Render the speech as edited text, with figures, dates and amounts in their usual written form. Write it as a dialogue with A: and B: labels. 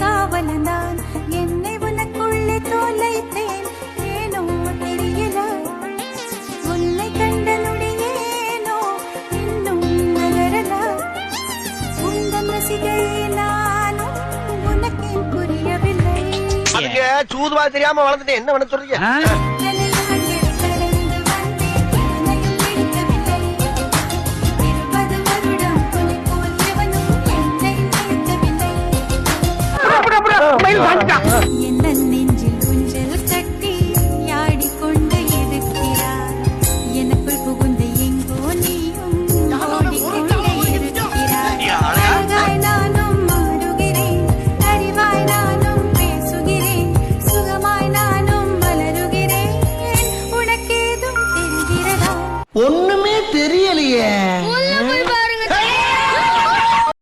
A: காவலந்தான் என்னை உனக்குள்ளே தோலைத்தேன் ஏனோ தெரியல உன்னை கண்ட நொடியேனோ இன்னும் நகரல உந்தன் ரசிகையே நானும் உனக்கே புரியவில்லை
B: சூதுவா தெரியாம வளர்ந்துட்டேன் என்ன பண்ண சொல்றீங்க
A: எந்த நெஞ்சில் குஞ்சல் கட்டி ஆடிக்கொண்டு இருக்கிறார் எனக்குள் புகுந்த எங்கோ நீயும் ஓடிக்கொண்டு இருக்கிறார் அழகாய் நானும் மாறுகிறேன் அறிவாய் நானும் பேசுகிறேன் சுகமாய் நானும் வளருகிறேன் உனக்கேதும் தெரிகிறதா
B: ஒண்ணுமே தெரியலையே